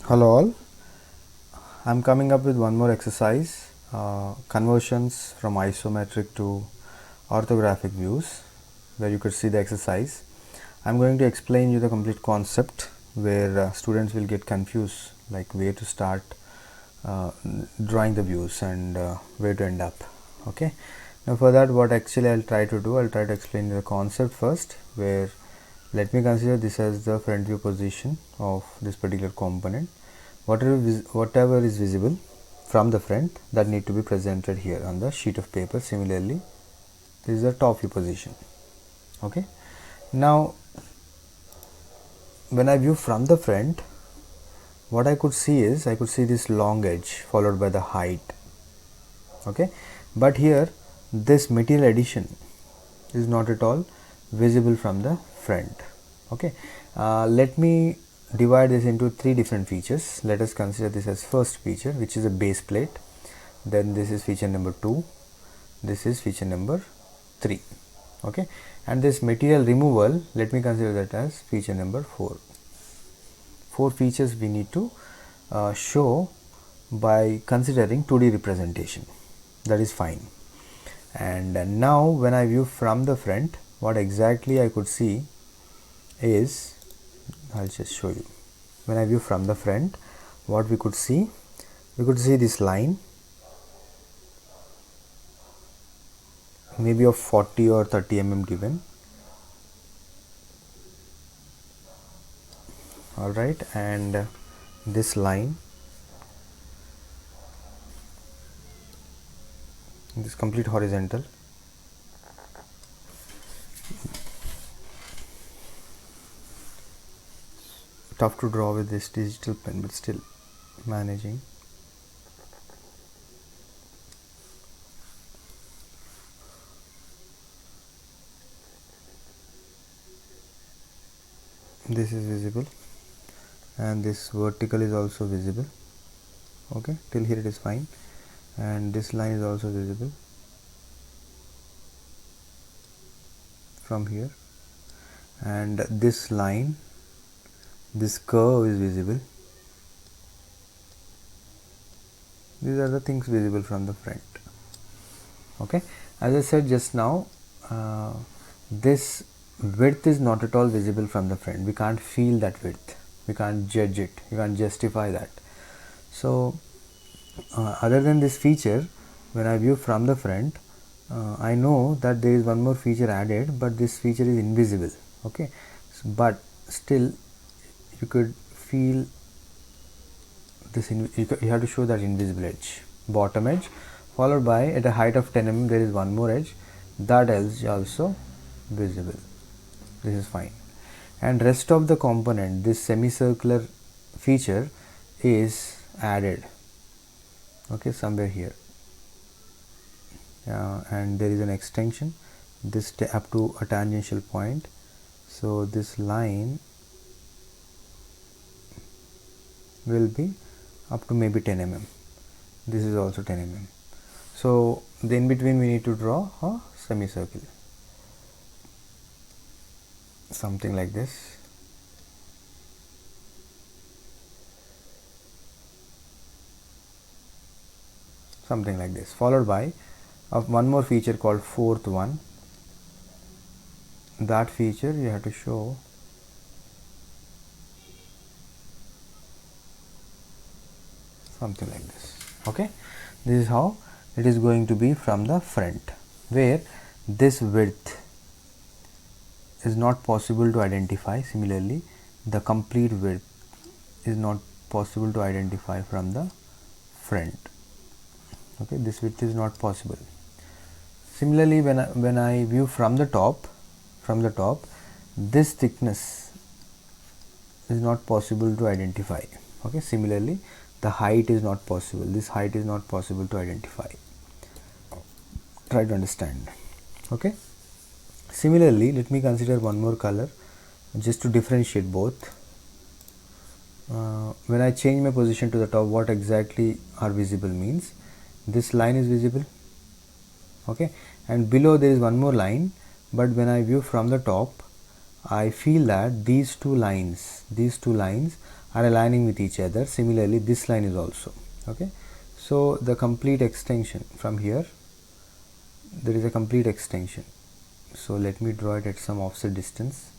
Hello all, I'm coming up with one more exercise, conversions from isometric to orthographic views, where you could see the exercise. I'm going to explain you the complete concept where students will get confused like where to start uh, drawing the views and where to end up. Okay, now for that what actually I'll try to explain the concept first, where let me consider this as the front view position of this particular component. Whatever is visible from the front, that need to be presented here on the sheet of paper. Similarly, this is the top view position. Okay, now when I view from the front, what I could see is I could see this long edge followed by the height. Okay, but here this material addition is not at all visible from the front. Okay, let me divide this into three different features. Let us consider this as first feature, which is a base plate. Then this is feature number 2, this is feature number 3. Okay, and this material removal, let me consider that as feature number 4. Four features we need to show by considering 2D representation. That is fine. And now when I view from the front, what exactly I could see is, I'll just show you. When I view from the front, what we could see this line, maybe of 40 or 30 mm given. Alright, and this line, this complete horizontal, tough to draw with this digital pen, but still managing. This is visible and this vertical is also visible. Okay, till here it is fine, and this line is also visible from here, and this line, this curve is visible. These are the things visible from the front. Okay, as I said just now, this width is not at all visible from the front. We can't feel that width, we can't judge it, you can't justify that. So other than this feature, when I view from the front, I know that there is one more feature added, but this feature is invisible. Okay, but still you could feel this. You have to show that invisible edge, bottom edge, followed by at a height of 10 mm there is one more edge, that edge also visible. This is fine, and rest of the component, this semicircular feature is added. Okay, somewhere here, and there is an extension, this up to a tangential point. So this line will be up to maybe 10 mm. This is also 10 mm. So the in between we need to draw a semicircle, something like this. Something like this, followed by one more feature called fourth one. That feature you have to show something like this. Okay, this is how it is going to be from the front, where this width is not possible to identify. Similarly, the complete width is not possible to identify from the front. Okay, this width is not possible. Similarly, when I view from the top, this thickness is not possible to identify. Okay, similarly the height is not possible, this height is not possible to identify. Try to understand. Okay, similarly let me consider one more color just to differentiate both. When I change my position to the top, what exactly are visible means this line is visible. Okay, and below there is one more line, but when I view from the top, I feel that these two lines are aligning with each other. Similarly this line is also, okay. So the complete extension from here, there is a complete extension. So let me draw it at some offset distance.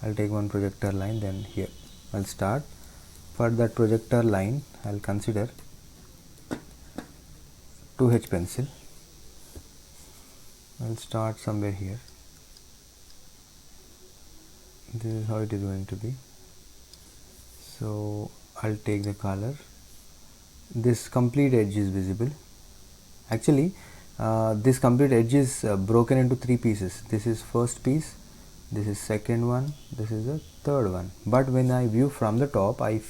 I'll take one projector line, then here I'll start. For that projector line I'll consider 2H pencil. I'll start somewhere here. This is how it is going to be. So I'll take the color. This complete edge is visible. Actually this complete edge is broken into three pieces. This is first piece, this is second one, this is the third one. But when I view from the top, I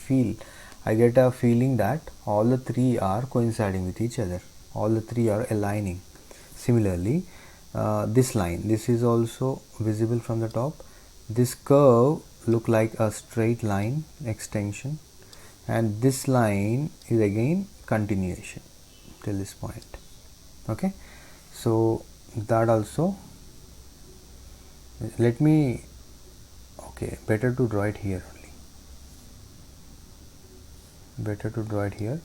get a feeling that all the three are coinciding with each other. All the three are aligning. Similarly this line, this is also visible from the top. This curve look like a straight line extension, and this line is again continuation till this point, okay. So that also, let me, okay, better to draw it here only, better to draw it here.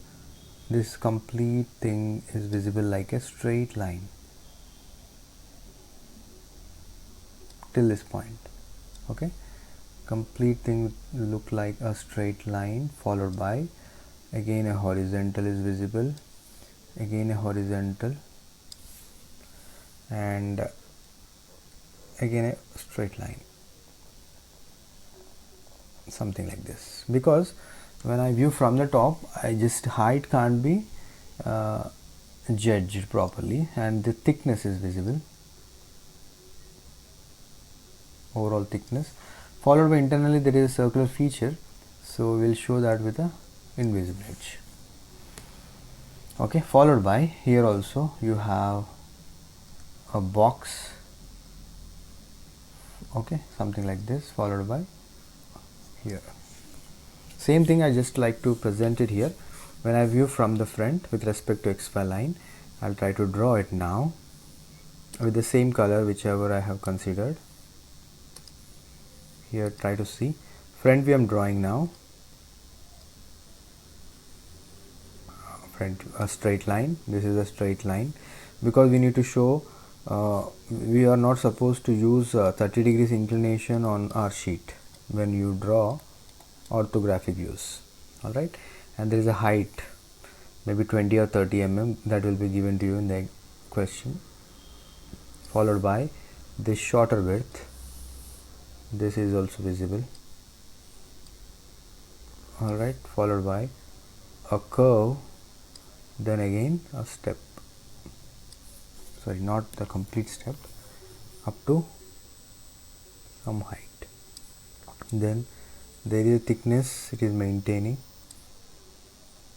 This complete thing is visible like a straight line till this point, okay. Complete thing will look like a straight line, followed by again a horizontal is visible, again a horizontal, and again a straight line, something like this. Because when I view from the top, I just height can't be judged properly, and the thickness is visible, overall thickness, followed by internally there is a circular feature, so we'll show that with a invisible edge, okay. Followed by here also you have a box, okay, something like this, followed by here. Same thing I just like to present it here. When I view from the front with respect to XY line, I'll try to draw it now with the same color whichever I have considered. Here try to see front view I'm drawing now, front a straight line, this is a straight line, because we need to show we are not supposed to use 30 degrees inclination on our sheet when you draw orthographic views, alright. And there is a height, maybe 20 or 30 mm, that will be given to you in the question, followed by this shorter width, this is also visible, alright, followed by a curve, then again a step, sorry, not the complete step, up to some height. Then there is a thickness, it is maintaining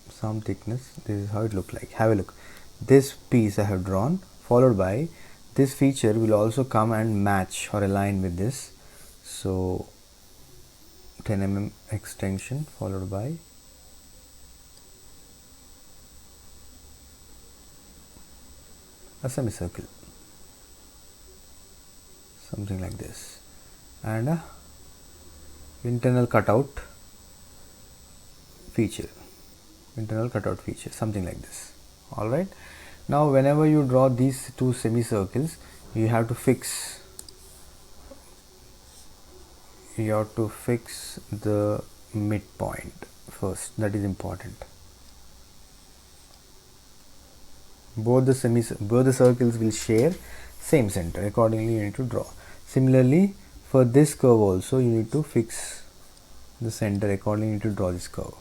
some thickness. This is how it look like. Have a look. This piece I have drawn, followed by this feature will also come and match or align with this. So 10 mm extension, followed by a semicircle, something like this, and a internal cutout feature, something like this, alright. Now whenever you draw these two semicircles, you have to fix the midpoint first, that is important. Both the circles will share same center, accordingly you need to draw. Similarly for this curve also you need to fix the center, accordingly you need to draw this curve,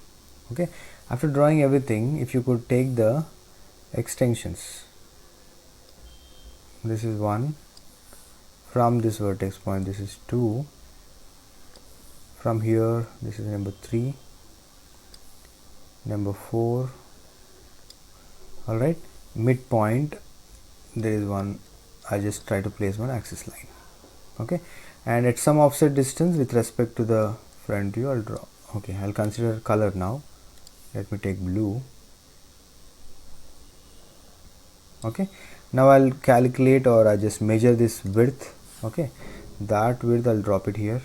okay. After drawing everything, if you could take the extensions, this is 1, from this vertex point this is 2, from here this is number 3, number 4, alright. Midpoint there is one, I just try to place one axis line, okay. And at some offset distance with respect to the front view I'll draw, okay. I'll consider color now. Let me take blue, okay. Now I'll calculate, or I just measure this width, okay. That width I'll drop it here,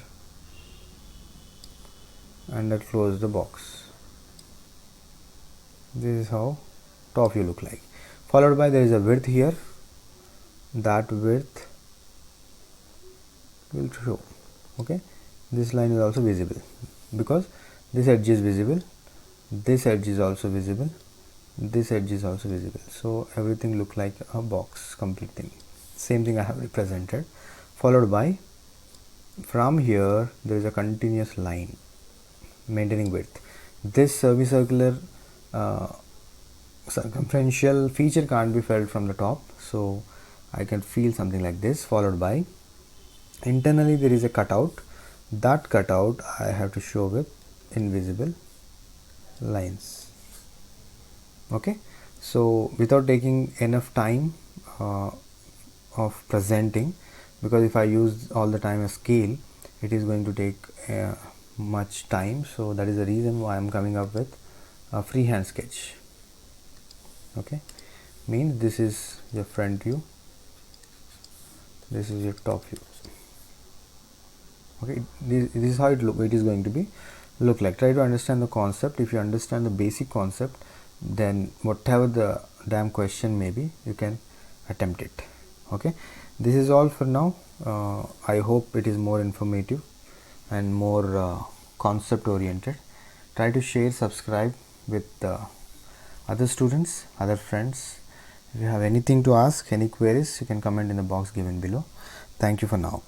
and I'll close the box. This is how top view look like. Followed by there is a width here. That width will show. Okay, this line is also visible because this edge is visible, this edge is also visible, this edge is also visible. So everything look like a box, complete thing. Same thing I have represented. Followed by, from here there is a continuous line maintaining width. This semicircular circumferential feature can't be felt from the top, so I can feel something like this. Followed by, internally there is a cutout. That cutout I have to show with invisible lines. Okay, so without taking enough time of presenting, because if I use all the time a scale, it is going to take much time. So that is the reason why I am coming up with a freehand sketch. Okay, means this is your front view, this is your top view. Okay, this is how it is going to be look like. Try to understand the concept. If you understand the basic concept, then whatever the damn question may be, you can attempt it. Okay, this is all for now. I hope it is more informative and more concept oriented. Try to share, subscribe with other students, other friends. If you have anything to ask, any queries, you can comment in the box given below. Thank you for now.